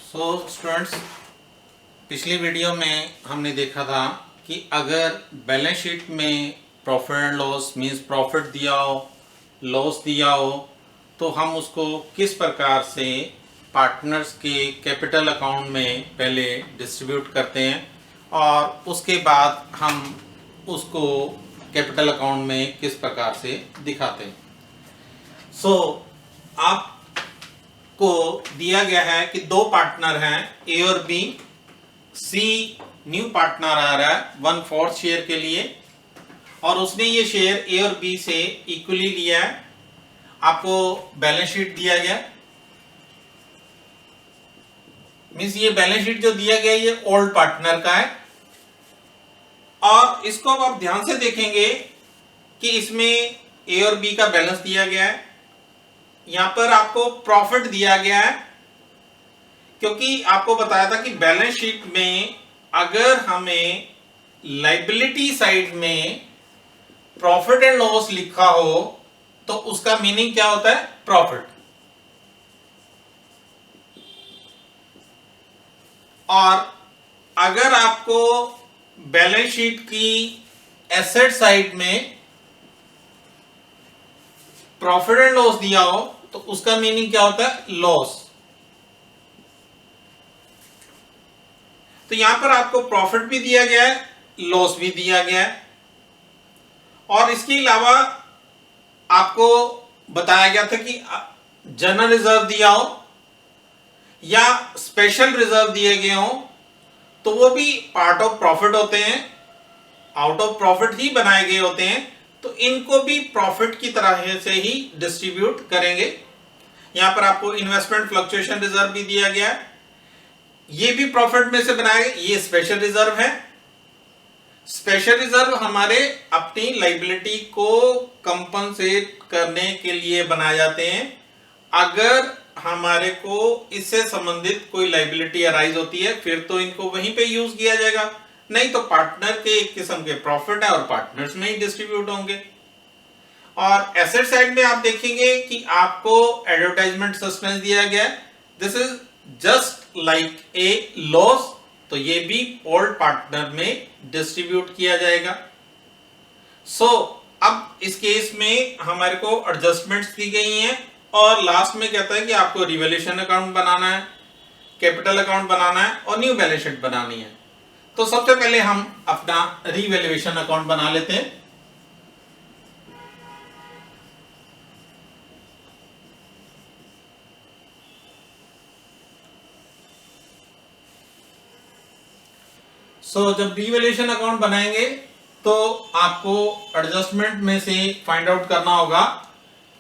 Students, पिछली video में हमने देखा था कि अगर बैलेंस शीट में profit and loss means profit दिया हो, लॉस दिया हो, तो हम उसको किस प्रकार से पार्टनर्स के कैपिटल अकाउंट में पहले डिस्ट्रीब्यूट करते हैं और उसके बाद हम उसको कैपिटल अकाउंट में किस प्रकार से दिखाते हैं। आप को दिया गया है कि दो पार्टनर हैं ए और बी। सी न्यू पार्टनर आ रहा है 1/4 शेयर के लिए और उसने ये शेयर ए और बी से इक्वली लिया है। आपको बैलेंस शीट दिया गया, मीन्स ये बैलेंस शीट जो दिया गया ये ओल्ड पार्टनर का है और इसको अब आप ध्यान से देखेंगे कि इसमें ए और बी का बैलेंस दिया गया है। यहां पर आपको प्रॉफिट दिया गया है क्योंकि आपको बताया था कि बैलेंस शीट में अगर हमें लायबिलिटी साइड में प्रॉफिट एंड लॉस लिखा हो तो उसका मीनिंग क्या होता है? प्रॉफिट। और अगर आपको बैलेंस शीट की एसेट साइड में प्रॉफिट एंड लॉस दिया हो तो उसका मीनिंग क्या होता है? लॉस। तो यहां पर आपको प्रॉफिट भी दिया गया है, लॉस भी दिया गया है और इसके अलावा आपको बताया गया था कि जनरल रिजर्व दिया हो या स्पेशल रिजर्व दिए गए हो तो वो भी पार्ट ऑफ प्रॉफिट होते हैं, आउट ऑफ प्रॉफिट ही बनाए गए होते हैं, तो इनको भी प्रॉफिट की तरह से ही डिस्ट्रीब्यूट करेंगे। यहां पर आपको इन्वेस्टमेंट फ्लक्चुएशन रिजर्व भी दिया गया है, ये भी प्रॉफिट में से बनाया गया। ये स्पेशल रिजर्व है। स्पेशल रिजर्व हमारे अपनी लायबिलिटी को कंपनसेट करने के लिए बनाए जाते हैं अगर हमारे को इससे संबंधित कोई लायबिलिटी अराइज होती है, फिर तो इनको वहीं पे यूज किया जाएगा, नहीं तो पार्टनर के एक किस्म के प्रॉफिट है और पार्टनर्स में ही डिस्ट्रीब्यूट होंगे। और एसेट साइड में आप देखेंगे कि आपको एडवर्टाइजमेंट सस्पेंस दिया गया है, this is just like a loss, तो ये भी ओल्ड पार्टनर में डिस्ट्रीब्यूट किया जाएगा। अब इस केस में हमारे को एडजस्टमेंट्स दी गई हैं और लास्ट में कहता है कि आपको रिवैल्यूएशन अकाउंट बनाना है, कैपिटल अकाउंट बनाना है और न्यू बैलेंस शीट बनानी है। तो सबसे पहले हम अपना रिवैल्यूएशन अकाउंट बना लेते हैं। जब रिवैल्यूएशन अकाउंट बनाएंगे तो आपको एडजस्टमेंट में से फाइंड आउट करना होगा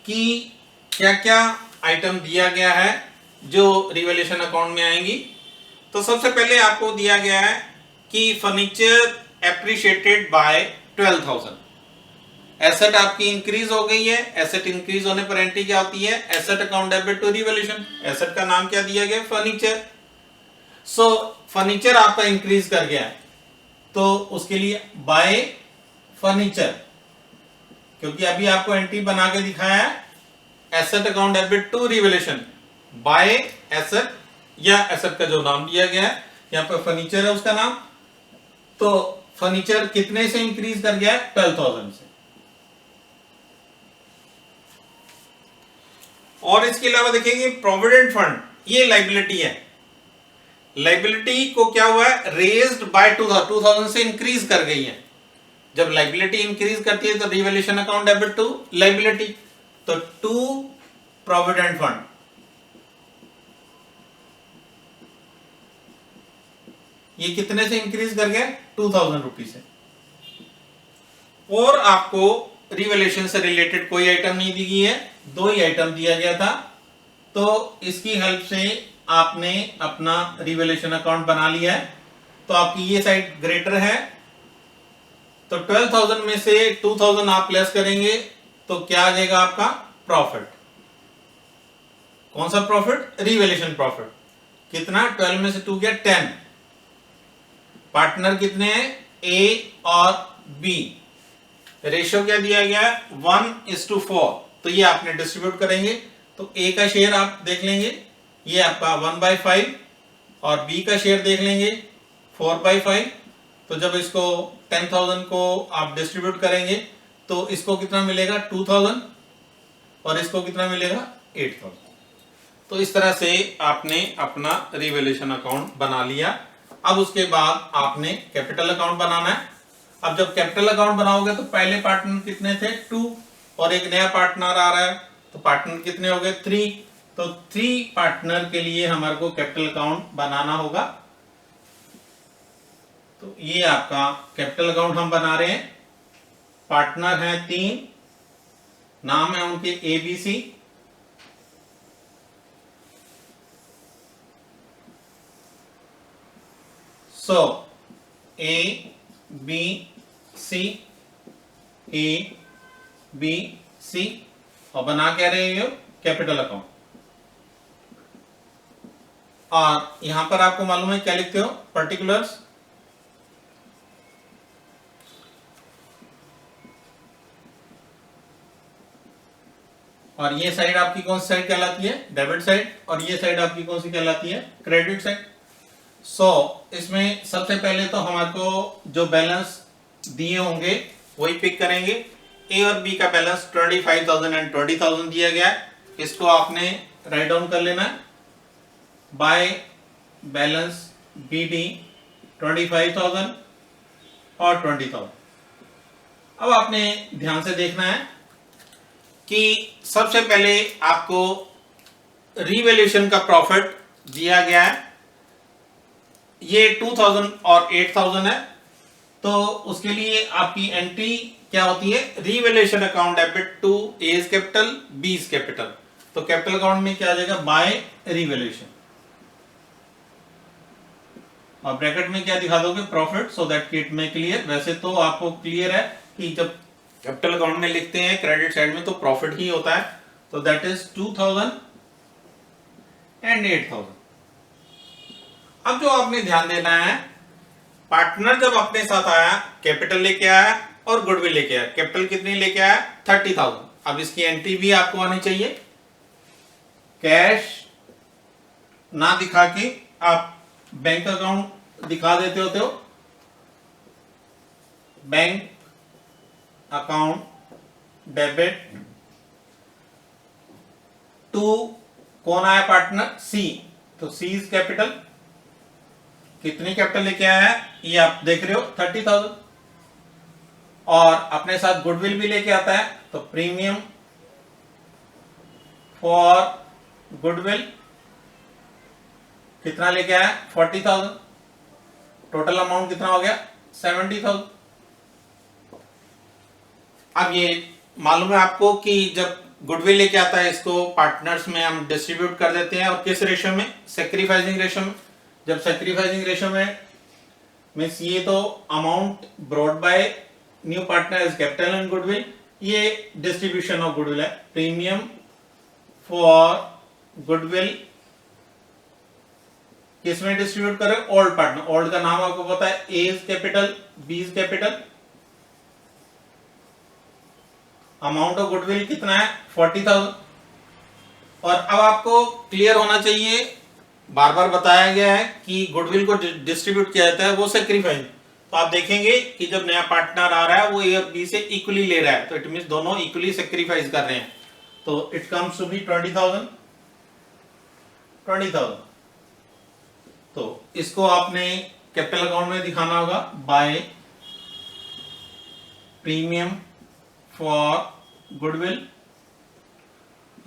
कि क्या क्या आइटम दिया गया है जो रिवैल्यूएशन अकाउंट में आएंगी। तो सबसे पहले आपको दिया गया है कि फर्नीचर एप्रिशिएटेड बाय 12,000। एसेट आपकी इंक्रीज हो गई है। एसेट इंक्रीज होने पर एंट्री क्या होती है? Asset account debit to revaluation. Asset का नाम क्या दिया गया? फर्नीचर। फर्नीचर आपका इंक्रीज कर गया है तो उसके लिए बाय फर्नीचर, क्योंकि अभी आपको एंट्री बना के दिखाया है asset account debit to revaluation by asset, या एसेट का जो नाम दिया गया है यहां पर फर्नीचर है उसका नाम। तो फर्नीचर कितने से इंक्रीज कर गया है? 12,000 से। और इसके अलावा देखेंगे प्रोविडेंट फंड, ये लायबिलिटी है। लायबिलिटी को क्या हुआ है? रेज्ड बाय 2000 से इंक्रीज कर गई है। जब लायबिलिटी इंक्रीज करती है तो revaluation account debit to liability, तो टू प्रोविडेंट फंड। ये कितने से इंक्रीज कर गया? 2000 रुपीज से। और आपको रिवैल्यूएशन से रिलेटेड कोई आइटम नहीं दी गई है, दो ही आइटम दिया गया था, तो इसकी हेल्प से आपने अपना रिवैल्यूएशन अकाउंट बना लिया है। तो आपकी ये साइड ग्रेटर है, तो 12,000 में से 2,000 आप लेस करेंगे तो क्या आ जाएगा आपका? प्रॉफिट। कौन सा प्रॉफिट? Revaluation profit. कितना? 12 में से 2 गया 10। पार्टनर कितने हैं? ए और बी। रेशियो क्या दिया गया है? 1:4। तो ये आपने डिस्ट्रीब्यूट करेंगे तो ए का शेयर आप देख लेंगे, ये आपका 1/5 और बी का शेयर देख लेंगे 4/5। तो जब इसको 10,000 को आप डिस्ट्रीब्यूट करेंगे तो इसको कितना मिलेगा 2,000 और इसको कितना मिलेगा 8,000। तो इस तरह से आपने अपना रिवैल्यूएशन अकाउंट बना लिया। अब उसके बाद आपने कैपिटल अकाउंट बनाना है। अब जब कैपिटल अकाउंट बनाओगे तो पहले पार्टनर कितने थे 2 और एक नया पार्टनर आ रहा है तो पार्टनर कितने हो गए 3। तो 3 पार्टनर के लिए हमारे को कैपिटल अकाउंट बनाना होगा। तो ये आपका कैपिटल अकाउंट हम बना रहे हैं। पार्टनर हैं 3, नाम है उनके ABC। सो ABC और बना क्या रहे हो कैपिटल अकाउंट। और यहां पर आपको मालूम है क्या लिखते हो पर्टिकुलर्स। और ये साइड आपकी कौन सी साइड कहलाती है डेबिट साइड और ये साइड आपकी कौन सी कहलाती है क्रेडिट साइड। इसमें सबसे पहले तो हमारे को जो बैलेंस दिए होंगे वही पिक करेंगे। ए और बी का बैलेंस 25,000 एंड 20,000 दिया गया है। इसको आपने राइट डाउन कर लेना है। बाय बैलेंस BD 25,000 और 20,000। अब आपने ध्यान से देखना है कि सबसे पहले आपको रिवैल्यूएशन का प्रॉफिट दिया गया है। ये 2,000 और 8,000 है। तो उसके लिए आपकी एंट्री क्या होती है revaluation account debit to A's capital B's capital. तो कैपिटल अकाउंट में क्या आ जाएगा बाय रिवैल्यूएशन और ब्रैकेट में क्या दिखा दोगे प्रॉफिट सो दैट इट में क्लियर। वैसे तो आपको क्लियर है कि जब कैपिटल अकाउंट में लिखते हैं क्रेडिट साइड में तो प्रॉफिट ही होता है। तो दैट इज 2,000 एंड 8,000। अब जो आपने ध्यान देना है पार्टनर जब अपने साथ आया कैपिटल लेके आया और गुडविल लेके आया। कैपिटल कितनी लेके आया 30,000। अब इसकी एंट्री भी आपको आनी चाहिए। कैश ना दिखा के आप बैंक अकाउंट दिखा देते होते हो। बैंक अकाउंट डेबिट टू कौन आया पार्टनर सी। तो सी इज कैपिटल। कितनी कैपिटल लेके आया है ये आप देख रहे हो 30,000 और अपने साथ गुडविल भी लेके आता है। तो प्रीमियम फॉर गुडविल कितना लेके आया 40,000। टोटल अमाउंट कितना हो गया 70,000। अब ये मालूम है आपको कि जब गुडविल लेके आता है इसको पार्टनर्स में हम डिस्ट्रीब्यूट कर देते हैं और किस रेशो में सैक्रिफाइसिंग रेशो में। जब सैक्रिफाइसिंग रेशो में मींस ये तो amount brought by new partner is capital and goodwill. ये डिस्ट्रीब्यूशन ऑफ गुडविल है। प्रीमियम फॉर गुडविल किसमें डिस्ट्रीब्यूट करें ओल्ड पार्टनर। ओल्ड का नाम आपको पता है A is capital B is capital. Amount of goodwill कितना है 40,000। और अब आपको क्लियर होना चाहिए बार बार बताया गया है कि गुडविल को डिस्ट्रीब्यूट किया जाता है वो सैक्रिफाइस। तो आप देखेंगे कि जब नया पार्टनर आ रहा है वो ए और बी से इक्वली ले रहा है तो इट मींस दोनों इक्वली सैक्रिफाइस कर रहे हैं। तो इट कम्स टू बी 20,000। तो इसको आपने कैपिटल अकाउंट में दिखाना होगा by premium for goodwill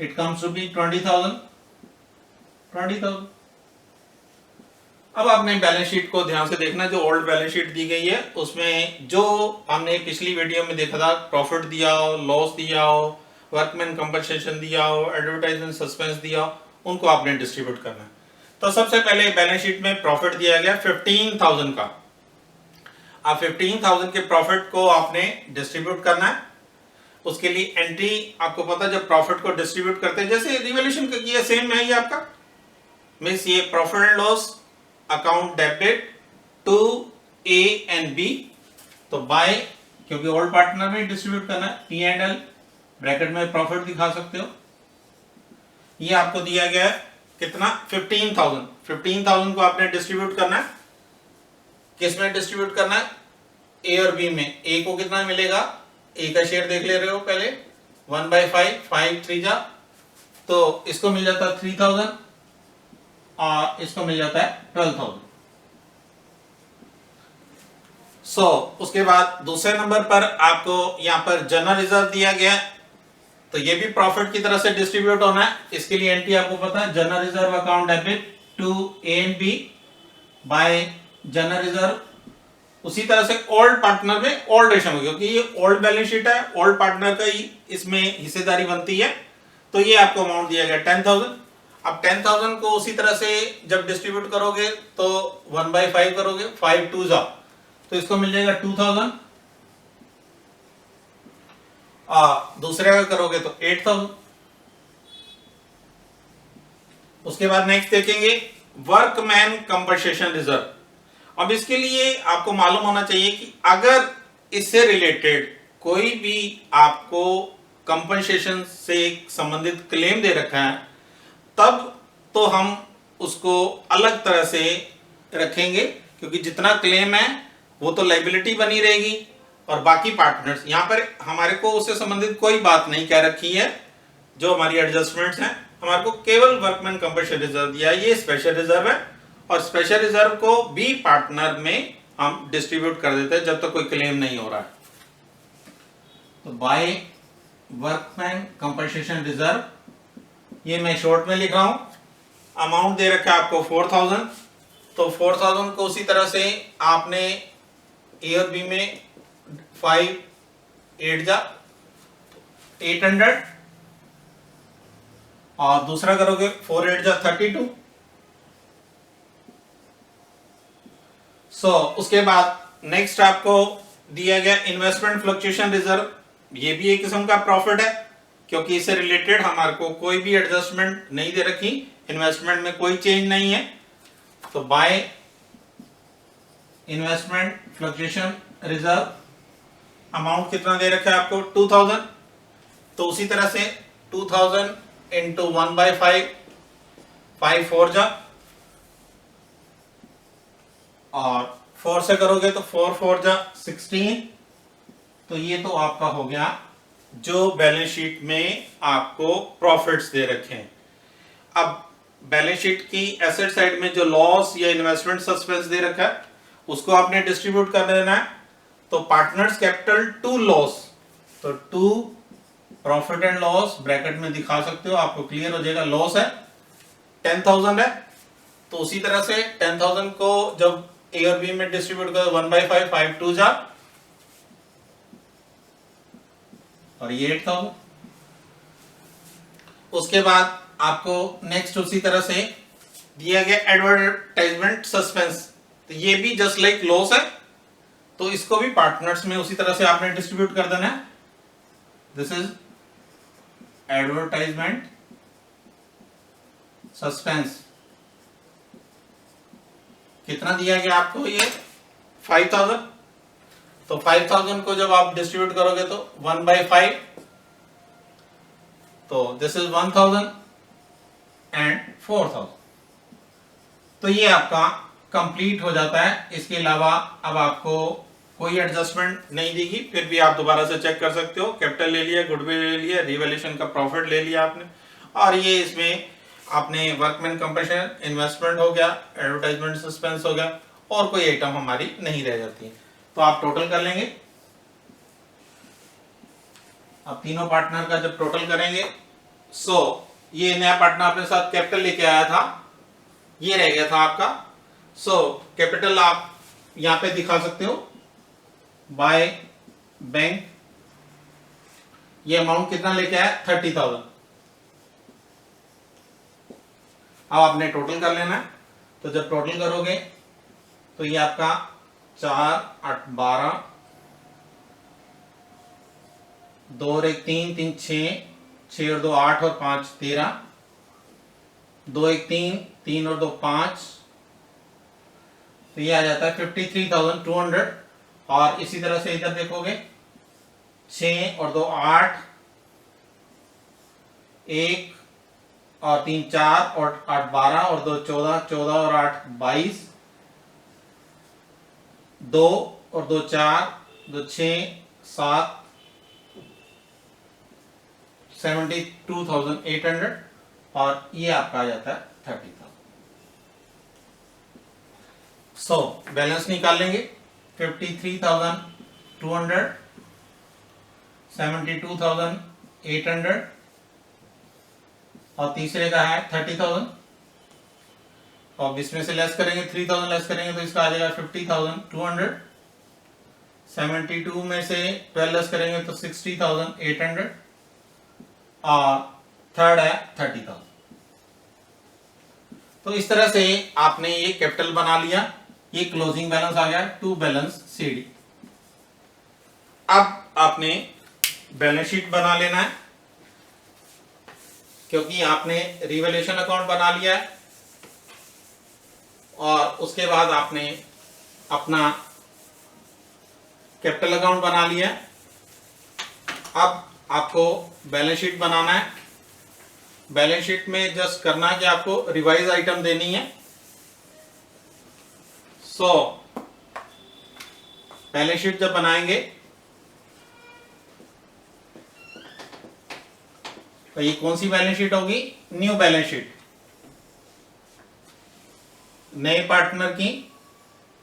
it comes to be 20,000। अब आपने बैलेंस शीट को ध्यान से देखना। जो ओल्ड बैलेंस शीट दी गई है उसमें जो हमने पिछली वीडियो में देखा था प्रॉफिट दिया हो लॉस दिया हो वर्कमैन कंपनसेशन दिया हो एडवर्टाइजमेंट सस्पेंस दिया हो उनको आपने डिस्ट्रीब्यूट करना है। तो सबसे पहले बैलेंस शीट में प्रॉफिट दिया गया 15,000 का। अब 15,000 के प्रॉफिट को आपने डिस्ट्रीब्यूट करना है। उसके लिए एंट्री आपको पता है जब प्रॉफिट को डिस्ट्रीब्यूट करते हैं जैसे रिवैल्यूएशन का किया सेम है ये आपका मींस ये profit and loss account debit to A and B. तो बाय क्योंकि ओल्ड पार्टनर में डिस्ट्रीब्यूट करना है P&L ब्रैकेट में प्रॉफिट दिखा सकते हो। ये आपको दिया गया है कितना 15,000। 15,000 को आपने डिस्ट्रीब्यूट करना है, किस में डिस्ट्रीब्यूट करना है, ए और बी में। ए को कितना मिलेगा, ए का शेयर देख ले रहे हो पहले, 1/5, 5 3 जा, तो इसको मिल जाता है 3,000 और इसको मिल जाता है 12,000। उसके बाद दूसरे नंबर पर आपको यहां पर जनरल रिजर्व दिया गया है, तो ये भी प्रॉफिट की तरह से डिस्ट्रीब्यूट होना है। इसके लिए एंट्री आपको पता है, general reserve account debit to A and B by general reserve. उसी तरह से ओल्ड पार्टनर में ओल्ड रेशो, क्योंकि ये ओल्ड बैलेंस शीट है, ओल्ड पार्टनर का ही इसमें हिस्सेदारी बनती है, तो ये आपको अमाउंट दिया गया 10,000। अब 10,000 को उसी तरह से जब डिस्ट्रीब्यूट करोगे तो 1/5 करोगे, 5 2 जा, तो इसको मिल जाएगा 2,000। दूसरे का करोगे तो 8,000। उसके बाद नेक्स्ट देखेंगे वर्कमैन कंपनसेशन रिजर्व। अब इसके लिए आपको मालूम होना चाहिए कि अगर इससे रिलेटेड कोई भी आपको कंपनसेशन से संबंधित क्लेम दे रखा है, तब तो हम उसको अलग तरह से रखेंगे, क्योंकि जितना क्लेम है वो तो लायबिलिटी बनी रहेगी, और बाकी पार्टनर्स, यहां पर हमारे को उससे संबंधित कोई बात नहीं कह रखी है। जो हमारी एडजस्टमेंट्स हैं, हमारे को केवल वर्कमैन कंपनसेशन रिजर्व दिया है, ये स्पेशल रिजर्व है, और स्पेशल रिजर्व को बी पार्टनर में हम डिस्ट्रीब्यूट कर देते हैं जब तक कोई क्लेम नहीं हो रहा है। तो बाय वर्कमैन कंपनसेशन रिजर्व, ये मैं शॉर्ट में लिख रहा हूं। अमाउंट दे रखा है आपको 4,000, तो 4,000 को उसी तरह से आपने ए और बी में 5 8 जा 800, और दूसरा करोगे 4 8 जा 32। उसके बाद नेक्स्ट आपको दिया गया इन्वेस्टमेंट फ्लक्चुएशन रिजर्व। ये भी एक किस्म का प्रॉफिट है, क्योंकि इससे रिलेटेड हमारे को कोई भी एडजस्टमेंट नहीं दे रखी, इन्वेस्टमेंट में कोई चेंज नहीं है। तो by investment fluctuation reserve amount कितना दे रखा है आपको 2,000, तो उसी तरह से 2,000 इंटू 1/5, 5 4 जा, और 4 से करोगे तो 4 4 जा 16। तो ये तो आपका हो गया जो बैलेंस शीट में आपको प्रॉफिट्स दे रखे हैं। अब बैलेंस शीट की एसेट साइड में जो लॉस या इन्वेस्टमेंट सस्पेंस दे रखा है, उसको आपने डिस्ट्रीब्यूट कर देना है। तो पार्टनर्स कैपिटल टू लॉस, तो to profit and loss bracket में दिखा सकते हो, आपको क्लियर हो जाएगा। लॉस है 10,000 है, तो उसी तरह से 10,000 को जब ए और बी में डिस्ट्रीब्यूट करो 1/5, 5 2 जा, और ये 8,000। उसके बाद आपको नेक्स्ट उसी तरह से दिया गया एडवर्टाइजमेंट सस्पेंस, तो ये भी जस्ट लाइक लॉस है, तो इसको भी पार्टनर्स में उसी तरह से आपने डिस्ट्रीब्यूट कर देना है। This is advertisement suspense. कितना दिया गया आपको, ये 5,000। तो 5,000 को जब आप डिस्ट्रीब्यूट करोगे तो 1/5, तो दिस इज 1,000 एंड 4,000। तो ये आपका कंप्लीट हो जाता है। इसके अलावा अब आपको कोई एडजस्टमेंट नहीं देगी, फिर भी आप दोबारा से चेक कर सकते हो। कैपिटल ले लिया, गुडविल ले लिया, रिवैल्यूएशन का प्रॉफिट ले लिया आपने, और ये इसमें आपने वर्कमैन कंपनसेशन, इन्वेस्टमेंट हो गया, एडवर्टाइजमेंट सस्पेंस हो गया, और कोई आइटम हमारी नहीं रह जाती। तो आप टोटल कर लेंगे। अब तीनों पार्टनर का जब टोटल करेंगे, ये नया पार्टनर अपने साथ कैपिटल लेके आया था, ये रह गया था आपका। कैपिटल आप यहां पे दिखा सकते हो बाय बैंक। ये अमाउंट कितना लेके आया 30,000। अब आपने टोटल कर लेना है। तो जब टोटल करोगे तो ये आपका 4 8 12, 2 और 1 3, 3 6, 6 और 2 8 और 5 13, 2 1 3, 3 और 2 5, तो ये आ जाता है 53,200। और इसी तरह से इधर देखोगे 6 और 2 8, 1 और 3 4 और 8 12 और 2 14, 14 और 8 22, 2 और 2 4, 2 6 7, 72,800 और ये आपका आ जाता है 30,000। सो बैलेंस निकाल लेंगे 53,200, 72,800 और तीसरे का है 30,000 और इसमें से लेस करेंगे 3,000 लेस करेंगे तो इसका आ जाएगा 50,200, 72 में से 12 लेस करेंगे तो 60,800 और थर्ड है 30,000। तो इस तरह से आपने ये कैपिटल बना लिया, ये क्लोजिंग बैलेंस आ गया टू बैलेंस सीडी। अब आपने बैलेंस शीट बना लेना है, क्योंकि आपने रिवैल्यूएशन अकाउंट बना लिया है और उसके बाद आपने अपना कैपिटल अकाउंट बना लिया है। अब आपको बैलेंस शीट बनाना है। बैलेंस शीट में जस्ट करना है कि आपको रिवाइज आइटम देनी है। सो बैलेंस शीट जब बनाएंगे तो ये कौन सी बैलेंस शीट होगी? न्यू बैलेंस शीट, नए पार्टनर की।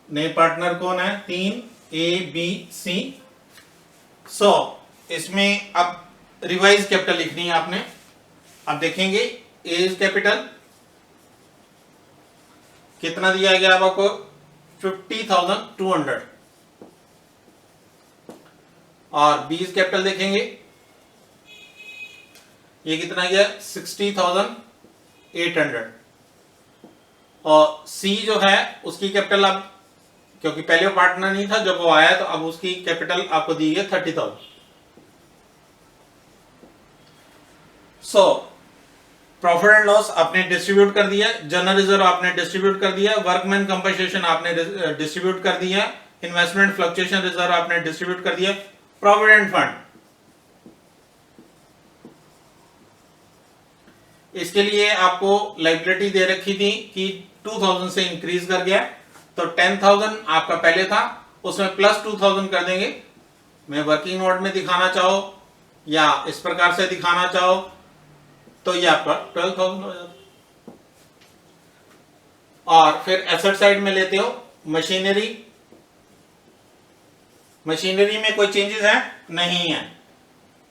नए पार्टनर कौन है? 3 ABC। सो इसमें अब रिवाइज कैपिटल लिखनी है आपने। अब देखेंगे एज कैपिटल कितना दिया गया आपको? 50,200 और बीज कैपिटल देखेंगे ये कितना गया? 60,800 और सी जो है उसकी कैपिटल अब, क्योंकि पहले वो पार्टनर नहीं था जब वो आया, तो अब उसकी कैपिटल आपको दी है 30,000। सो प्रॉफिट एंड लॉस आपने डिस्ट्रीब्यूट कर दिया, जनरल रिजर्व आपने डिस्ट्रीब्यूट कर दिया, वर्कमैन कंपनसेशन आपने डिस्ट्रीब्यूट कर दिया, इन्वेस्टमेंट फ्लक्चुएशन रिजर्व आपने डिस्ट्रीब्यूट कर दिया, प्रोविडेंट फंड इसके लिए आपको लाइबिलिटी दे रखी थी कि 2,000 से इंक्रीज कर गया, तो 10,000 आपका पहले था, उसमें प्लस 2,000 कर देंगे। मैं वर्किंग नोट में दिखाना चाहो या इस प्रकार से दिखाना चाहो तो ये आपका 12,000 हो जाता। और फिर एसेट साइड में लेते हो मशीनरी। मशीनरी में कोई चेंजेस है? नहीं है।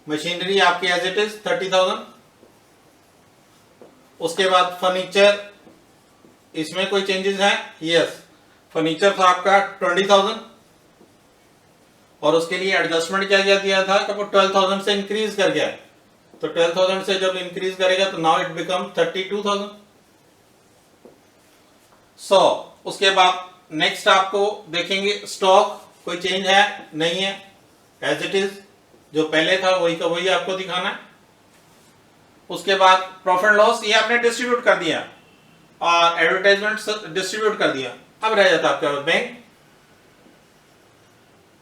मशीनरी आपकी एज इट इज 30,000। उसके बाद फर्नीचर, इसमें कोई चेंजेस है? यस, फर्नीचर था आपका 20,000 और उसके लिए एडजस्टमेंट क्या किया दिया था कि वो 12,000 से इंक्रीज कर गया, तो 12,000 से जब इंक्रीज करेगा तो नाउ इट बिकम 32,000। सो उसके बाद नेक्स्ट आपको देखेंगे स्टॉक, कोई चेंज है? नहीं है, एज इट इज जो पहले था वही का वही आपको दिखाना है। उसके बाद प्रॉफिट लॉस ये आपने डिस्ट्रीब्यूट कर दिया और एडवर्टाइजमेंट डिस्ट्रीब्यूट कर दिया। अब रह जाता आपका बैंक।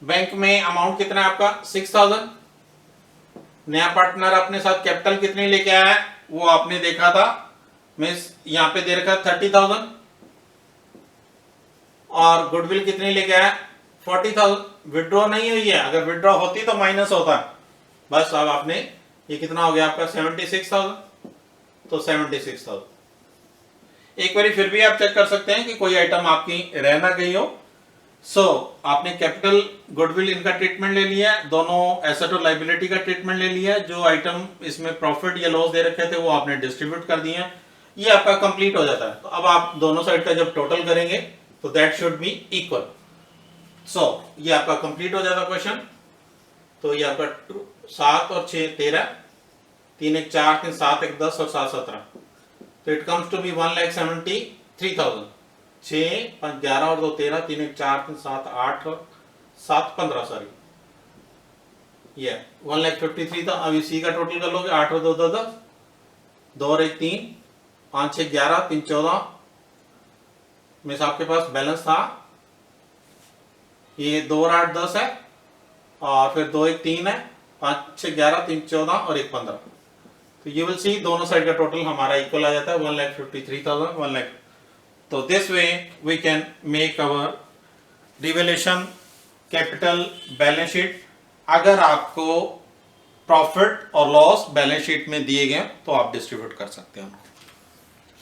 बैंक में अमाउंट कितना है आपका? 6,000। नया पार्टनर अपने साथ कैपिटल कितनी लेके आया है वो आपने देखा था, मैं यहां पे दे रखा 30,000 और गुडविल कितनी लेके आया? 40,000। विड्रॉ नहीं हुई है, अगर विड्रॉ होती तो माइनस होता। बस अब आपने ये कितना हो गया आपका? 76,000, तो 76,000। एक बार फिर भी आप चेक कर सकते हैं कि कोई आइटम आपकी रह ना गई हो। सो आपने कैपिटल गुडविल इनका ट्रीटमेंट ले लिया है, दोनों एसेट और लाइबिलिटी का ट्रीटमेंट ले लिया है, जो आइटम इसमें प्रॉफिट या लॉस दे रखे थे वो आपने डिस्ट्रीब्यूट कर दिए हैं। ये आपका कंप्लीट हो जाता है। तो अब आप दोनों साइड का जब टोटल करेंगे तो दैट शुड बी इक्वल। सो ये आपका कंप्लीट हो जाता क्वेश्चन। तो ये आपका 7 और 6 13, 3 1 4, 3 7 1 10 और 7 17, तो इट कम्स टू बी 1,73,000। 6 5 11 और 2 13, 3 1 4, 3 7 8 और 7 15, सॉरी ये 1,53,000 था। अब इसी का टोटल कर लोगे, 8 और 2 10, 2 और 1 3, 5 6 11, 3 14 में से आपके पास बैलेंस था ये 2 और 8 10 है और फिर 2 1 3 है, 5 6 11, 3 14 और 1 15, तो यू विल सी दोनों साइड का टोटल हमारा इक्वल आ जाता है 1,53,000 1 लाख। तो this way we can make our revaluation capital balance sheet. अगर आपको प्रॉफिट और लॉस बैलेंस शीट में दिए गए तो आप डिस्ट्रीब्यूट कर सकते हैं उनको।